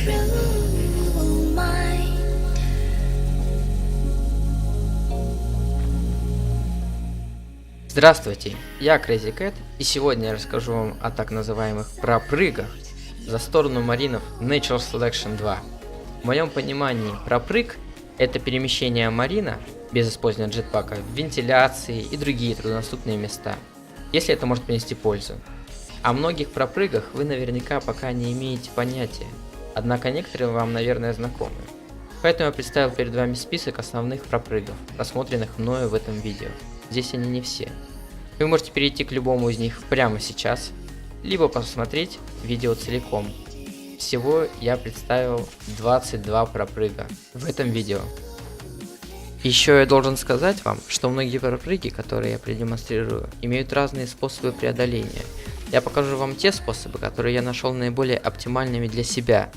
true mind. Здравствуйте, я Crazy Cat, и сегодня я расскажу вам о так называемых пропрыгах за сторону маринов Natural Selection 2. В моем понимании пропрыг — это перемещение марина без использования джетпака в вентиляции и другие труднодоступные места, если это может принести пользу. О многих пропрыгах вы наверняка пока не имеете понятия, однако некоторые вам, наверное, знакомы. Поэтому я представил перед вами список основных пропрыгов, рассмотренных мною в этом видео. Здесь они не все. Вы можете перейти к любому из них прямо сейчас, либо посмотреть видео целиком. Всего я представил 22 пропрыга в этом видео. Еще я должен сказать вам, что многие пропрыги, которые я продемонстрирую, имеют разные способы преодоления. Я покажу вам те способы, которые я нашел наиболее оптимальными для себя.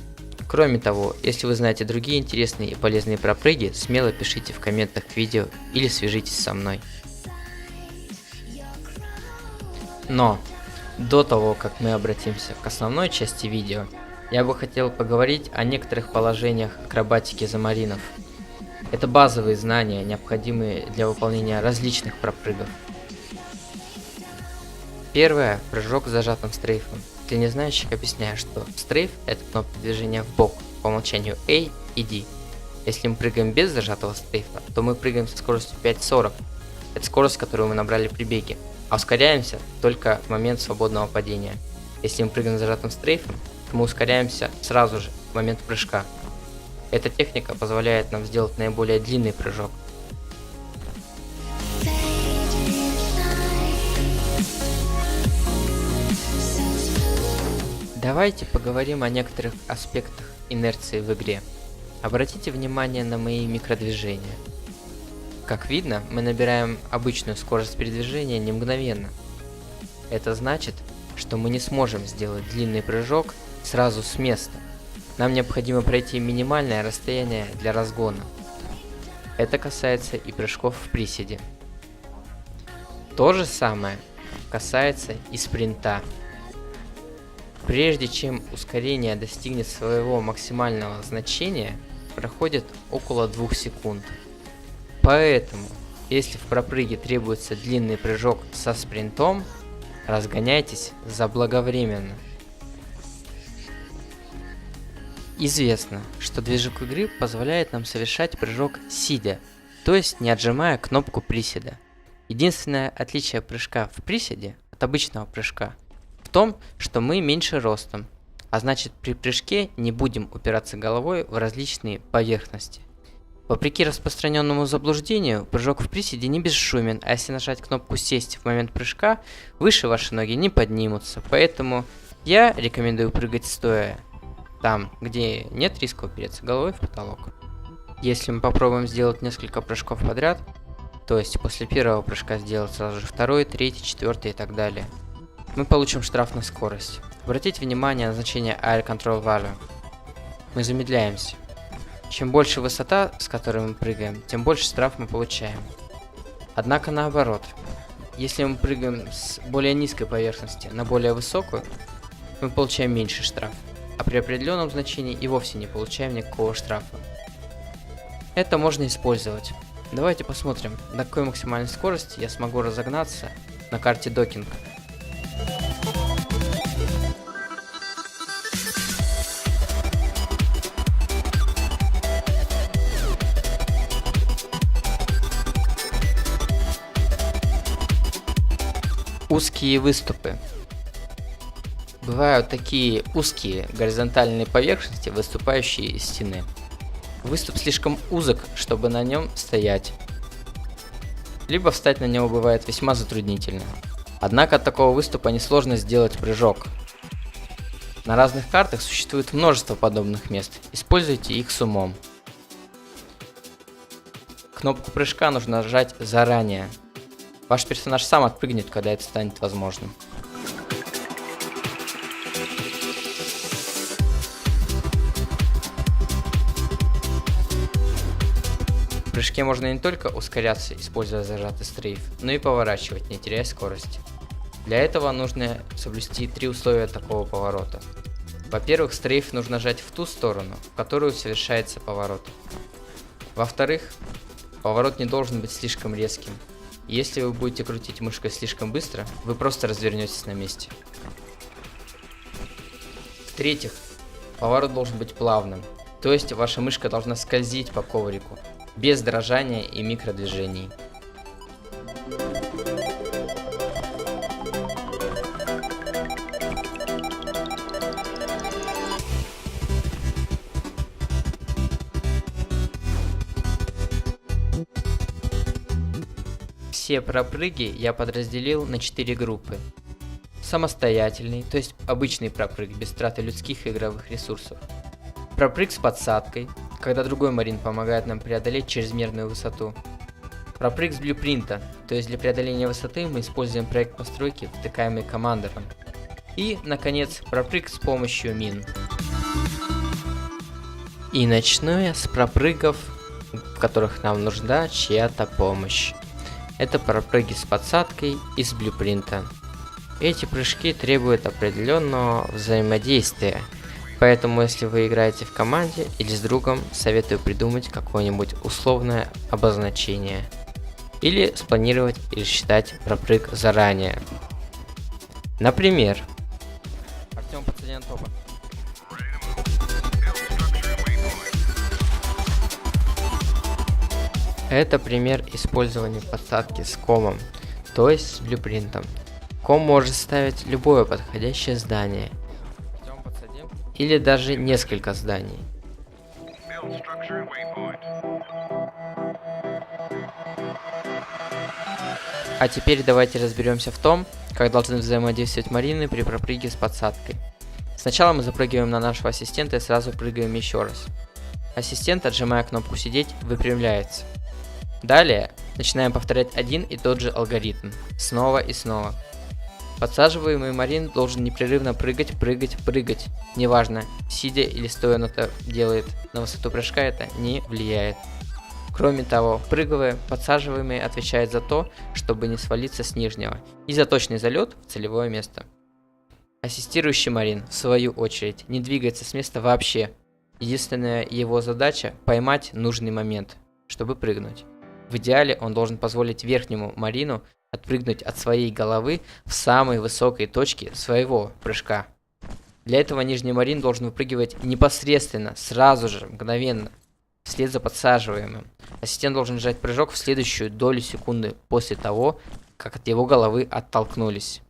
Кроме того, если вы знаете другие интересные и полезные пропрыги, смело пишите в комментах к видео или свяжитесь со мной. Но до того, как мы обратимся к основной части видео, я бы хотел поговорить о некоторых положениях акробатики замаринов. Это базовые знания, необходимые для выполнения различных пропрыгов. Первое – прыжок с зажатым стрейфом. Для незнающих объясняю, что стрейф – это кнопка движения в бок, по умолчанию A и D. Если мы прыгаем без зажатого стрейфа, то мы прыгаем со скоростью 5.40. Это скорость, которую мы набрали при беге. А ускоряемся только в момент свободного падения. Если мы прыгаем с зажатым стрейфом, то мы ускоряемся сразу же, в момент прыжка. Эта техника позволяет нам сделать наиболее длинный прыжок. Давайте поговорим о некоторых аспектах инерции в игре. Обратите внимание на мои микродвижения. Как видно, мы набираем обычную скорость передвижения не мгновенно. Это значит, что мы не сможем сделать длинный прыжок сразу с места. Нам необходимо пройти минимальное расстояние для разгона. Это касается и прыжков в приседе. То же самое касается и спринта. Прежде чем ускорение достигнет своего максимального значения, проходит около 2 секунд. Поэтому, если в пропрыге требуется длинный прыжок со спринтом, разгоняйтесь заблаговременно. Известно, что движок игры позволяет нам совершать прыжок сидя, то есть не отжимая кнопку приседа. Единственное отличие прыжка в приседе от обычного прыжка в том, что мы меньше ростом, а значит при прыжке не будем упираться головой в различные поверхности. Вопреки распространенному заблуждению, прыжок в приседе не бесшумен, а если нажать кнопку «Сесть» в момент прыжка, выше ваши ноги не поднимутся, поэтому я рекомендую прыгать стоя, там, где нет риска упереться головой в потолок. Если мы попробуем сделать несколько прыжков подряд, то есть после первого прыжка сделать сразу же второй, третий, четвертый и так далее, мы получим штраф на скорость. Обратите внимание на значение Air Control Value. Мы замедляемся. Чем больше высота, с которой мы прыгаем, тем больше штраф мы получаем. Однако наоборот, если мы прыгаем с более низкой поверхности на более высокую, мы получаем меньше штраф, а при определенном значении и вовсе не получаем никакого штрафа. Это можно использовать. Давайте посмотрим, на какой максимальной скорости я смогу разогнаться на карте Docking. Узкие выступы. Бывают такие узкие горизонтальные поверхности, выступающие из стены. Выступ слишком узок, чтобы на нем стоять. Либо встать на него бывает весьма затруднительно. Однако от такого выступа несложно сделать прыжок. На разных картах существует множество подобных мест. Используйте их с умом. Кнопку прыжка нужно нажать заранее. Ваш персонаж сам отпрыгнет, когда это станет возможным. В прыжке можно не только ускоряться, используя зажатый стрейф, но и поворачивать, не теряя скорости. Для этого нужно соблюсти 3 условия такого поворота. Во-первых, стрейф нужно нажать в ту сторону, в которую совершается поворот. Во-вторых, поворот не должен быть слишком резким. Если вы будете крутить мышкой слишком быстро, вы просто развернетесь на месте. В-третьих, поворот должен быть плавным, то есть ваша мышка должна скользить по коврику, без дрожания и микродвижений. Все пропрыги я подразделил на 4 группы. Самостоятельный, то есть обычный пропрыг без траты людских и игровых ресурсов. Пропрыг с подсадкой, когда другой марин помогает нам преодолеть чрезмерную высоту. Пропрыг с блюпринта, то есть для преодоления высоты мы используем проект постройки, втыкаемый командором. И, наконец, пропрыг с помощью мин. И начну я с пропрыгов, в которых нам нужна чья-то помощь. Это пропрыги с подсадкой и с блюпринта. Эти прыжки требуют определенного взаимодействия, поэтому если вы играете в команде или с другом, советую придумать какое-нибудь условное обозначение. Или спланировать и рассчитать пропрыг заранее. Например, Артем, подсади на топа. Это пример использования подсадки с комом, то есть с блюпринтом. Ком может ставить любое подходящее здание, или даже несколько зданий. А теперь давайте разберемся в том, как должны взаимодействовать марины при пропрыге с подсадкой. Сначала мы запрыгиваем на нашего ассистента и сразу прыгаем еще раз. Ассистент, отжимая кнопку «Сидеть», выпрямляется. Далее начинаем повторять один и тот же алгоритм, снова и снова. Подсаживаемый марин должен непрерывно прыгать, неважно, сидя или стоя он это делает, на высоту прыжка это не влияет. Кроме того, впрыгивая, подсаживаемый отвечает за то, чтобы не свалиться с нижнего, и за точный залет в целевое место. Ассистирующий марин, в свою очередь, не двигается с места вообще. Единственная его задача – поймать нужный момент, чтобы прыгнуть. В идеале он должен позволить верхнему марину отпрыгнуть от своей головы в самой высокой точке своего прыжка. Для этого нижний марин должен выпрыгивать непосредственно, сразу же, мгновенно, вслед за подсаживаемым. Ассистент должен сжать прыжок в следующую долю секунды после того, как от его головы оттолкнулись.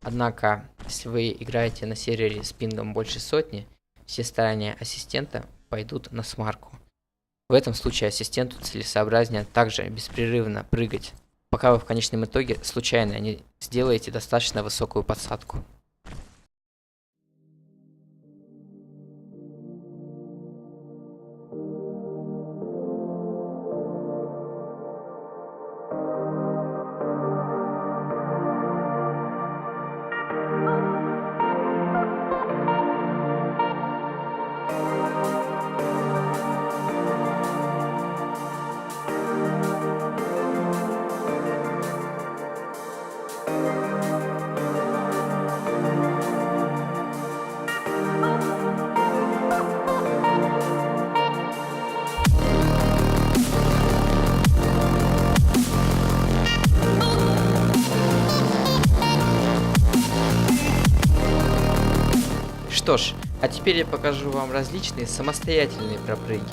Однако, если вы играете на сервере с пингом больше сотни, все старания ассистента пойдут на смарку. В этом случае ассистенту целесообразнее также беспрерывно прыгать, пока вы в конечном итоге случайно не сделаете достаточно высокую подсадку. Что ж, а теперь я покажу вам различные самостоятельные пропрыги,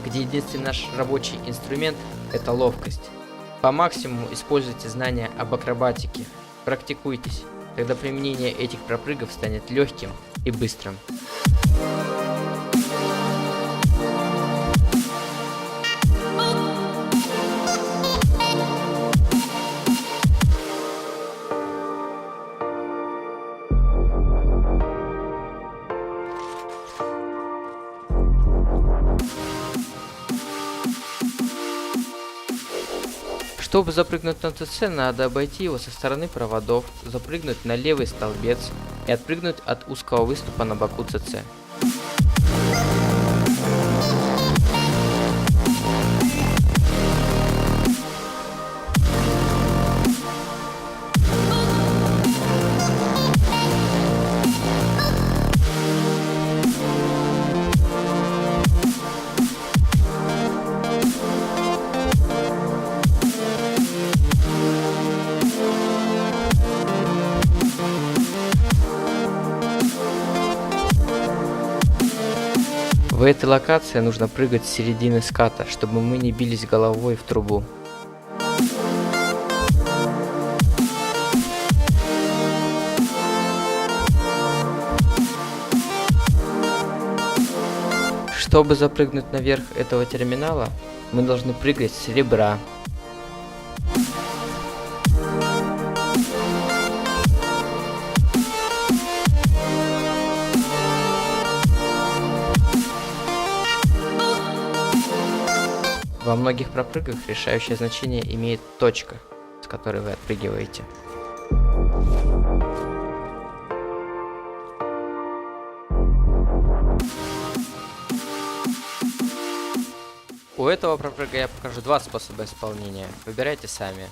где единственный наш рабочий инструмент – это ловкость. По максимуму используйте знания об акробатике, практикуйтесь, тогда применение этих пропрыгов станет легким и быстрым. Чтобы запрыгнуть на ТЦ, надо обойти его со стороны проводов, запрыгнуть на левый столбец и отпрыгнуть от узкого выступа на боку ЦЦ. В этой локации нужно прыгать с середины ската, чтобы мы не бились головой в трубу. Чтобы запрыгнуть наверх этого терминала, мы должны прыгать с ребра. Во многих пропрыгах решающее значение имеет точка, с которой вы отпрыгиваете. У этого пропрыга я покажу два способа исполнения. Выбирайте сами.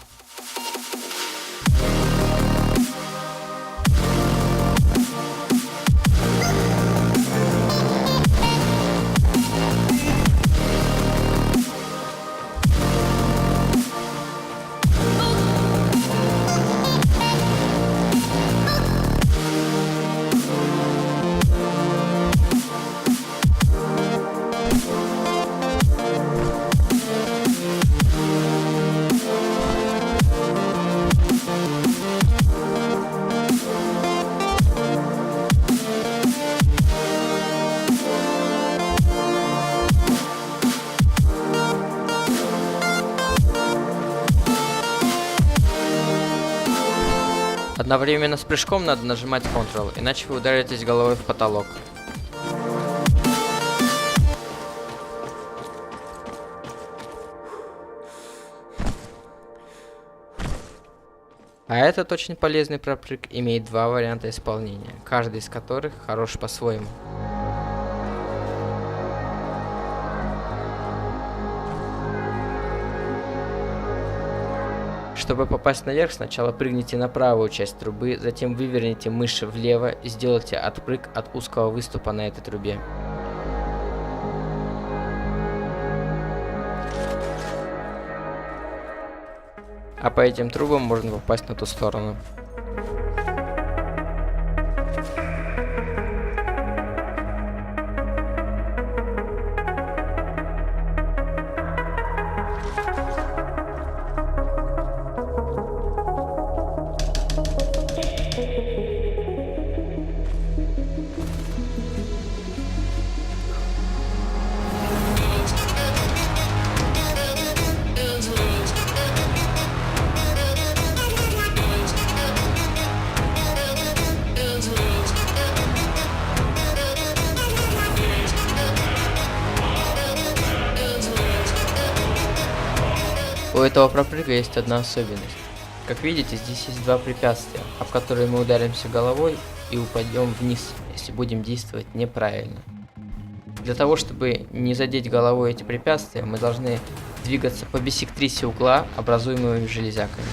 Одновременно с прыжком надо нажимать Ctrl, иначе вы ударитесь головой в потолок. А этот очень полезный пропрыг имеет два варианта исполнения, каждый из которых хорош по-своему. Чтобы попасть наверх, сначала прыгните на правую часть трубы, затем выверните мышь влево и сделайте отпрыг от узкого выступа на этой трубе. А по этим трубам можно попасть на ту сторону. У этого пропрыга есть одна особенность. Как видите, здесь есть два препятствия, об которые мы ударимся головой и упадем вниз, если будем действовать неправильно. Для того, чтобы не задеть головой эти препятствия, мы должны двигаться по биссектрисе угла, образуемого железяками.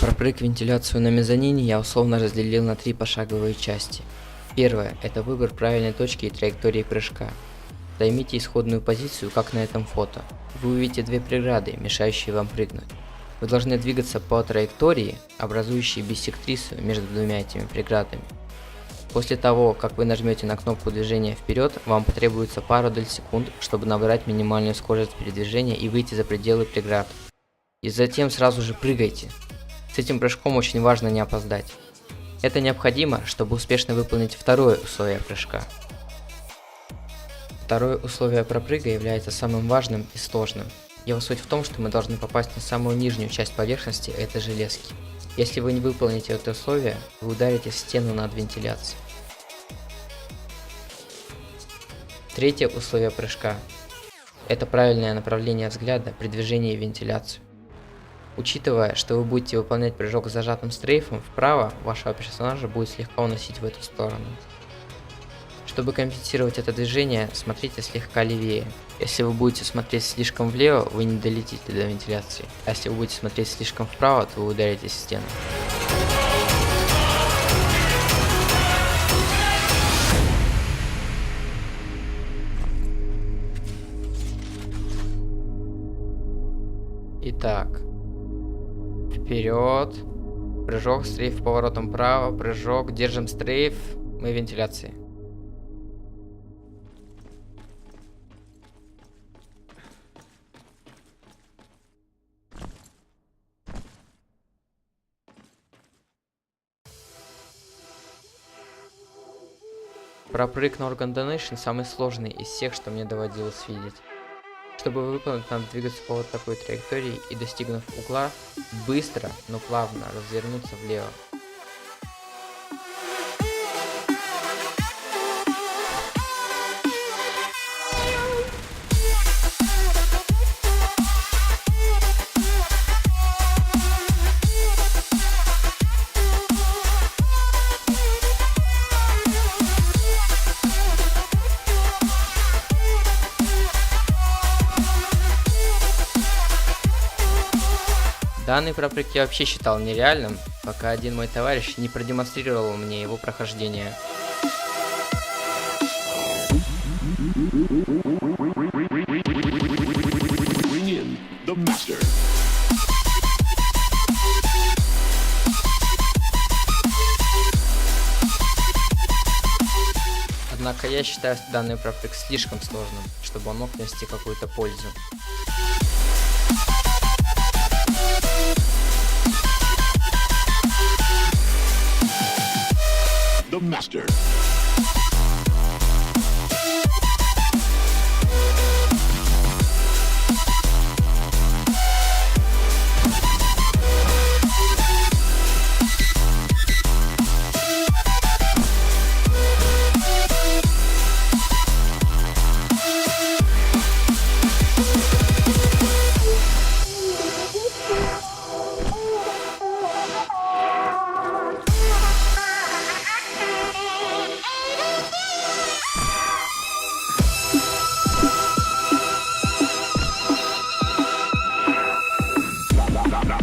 Пропрыг-вентиляцию на мезонине я условно разделил на три пошаговые части. Первое – это выбор правильной точки и траектории прыжка. Займите исходную позицию, как на этом фото. Вы увидите две преграды, мешающие вам прыгнуть. Вы должны двигаться по траектории, образующей биссектрису между двумя этими преградами. После того, как вы нажмете на кнопку движения вперед, вам потребуется пару доль секунд, чтобы набрать минимальную скорость передвижения и выйти за пределы преград. И затем сразу же прыгайте. С этим прыжком очень важно не опоздать. Это необходимо, чтобы успешно выполнить второе условие прыжка. Второе условие пропрыга является самым важным и сложным. Его суть в том, что мы должны попасть на самую нижнюю часть поверхности этой железки. Если вы не выполните это условие, вы ударите в стену над вентиляцией. Третье условие прыжка – это правильное направление взгляда при движении в вентиляцию. Учитывая, что вы будете выполнять прыжок с зажатым стрейфом вправо, вашего персонажа будет слегка уносить в эту сторону. Чтобы компенсировать это движение, смотрите слегка левее. Если вы будете смотреть слишком влево, вы не долетите до вентиляции. А если вы будете смотреть слишком вправо, то вы ударитесь в стену. Итак, вперед, прыжок, стрейф поворотом вправо, прыжок, держим стрейф, мы в вентиляции. Пропрыг на Organ Donation самый сложный из всех, что мне доводилось видеть. Чтобы выполнить, надо двигаться по вот такой траектории и, достигнув угла, быстро, но плавно развернуться влево. Данный пропрыг я вообще считал нереальным, пока один мой товарищ не продемонстрировал мне его прохождение. Однако я считаю данный пропрыг слишком сложным, чтобы он мог нести какую-то пользу. The Master.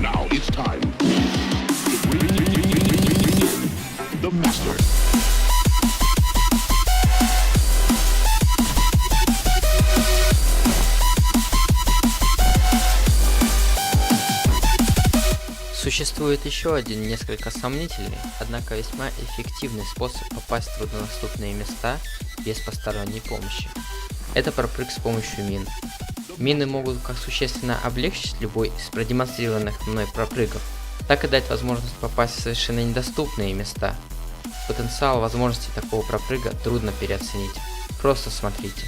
Now it's time to bring in the Master. Существует еще один несколько сомнительный, однако весьма эффективный способ попасть в труднодоступные места без посторонней помощи. Это пропрыг с помощью мин. Мины могут как существенно облегчить любой из продемонстрированных мной пропрыгов, так и дать возможность попасть в совершенно недоступные места. Потенциал возможностей такого пропрыга трудно переоценить. Просто смотрите.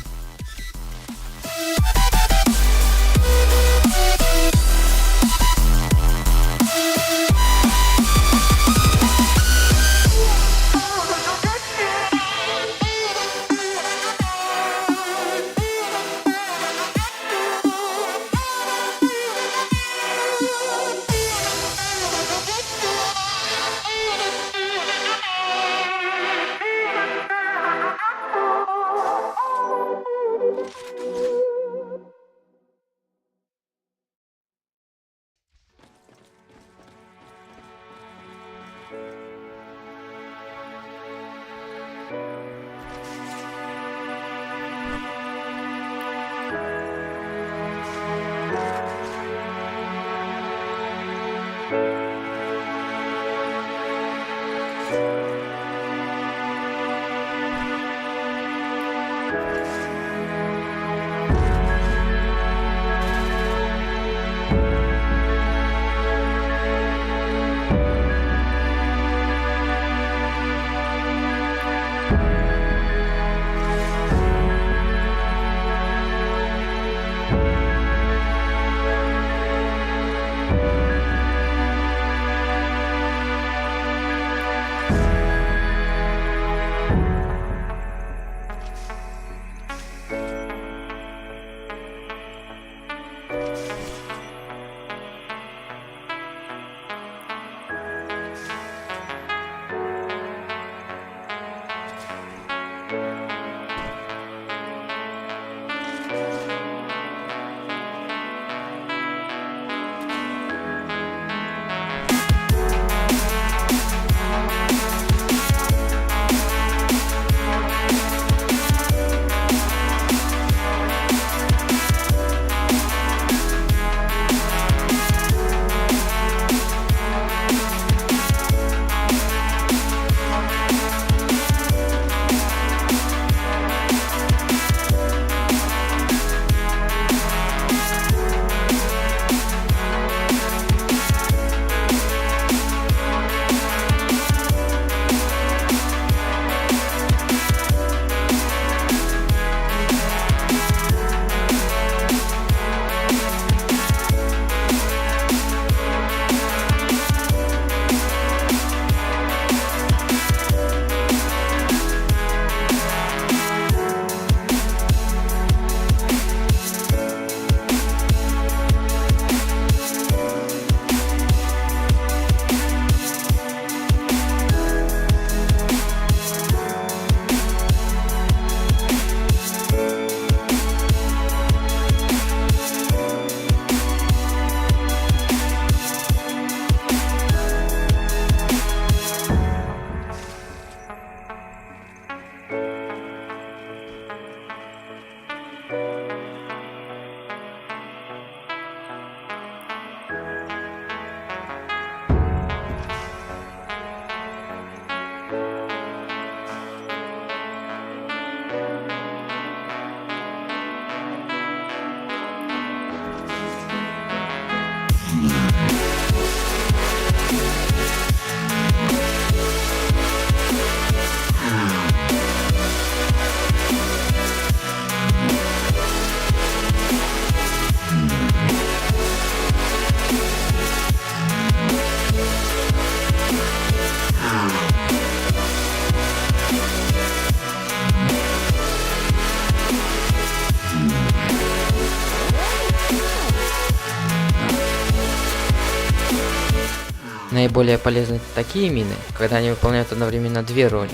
Наиболее полезны такие мины, когда они выполняют одновременно две роли,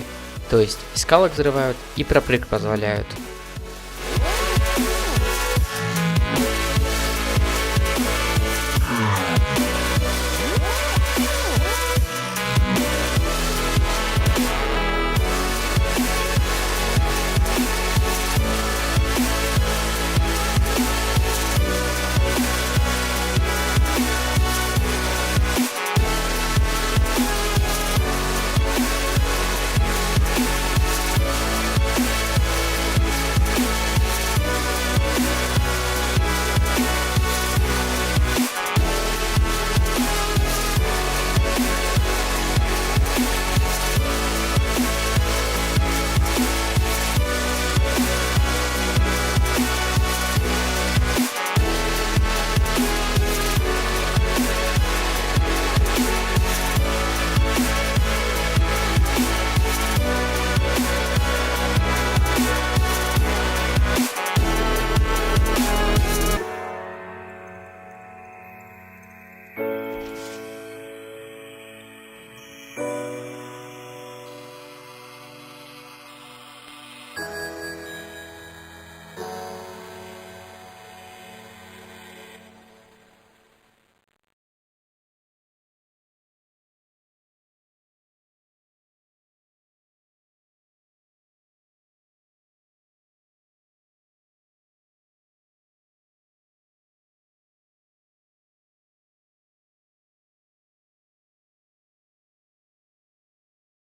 то есть и скалок взрывают, и пропрыг позволяют.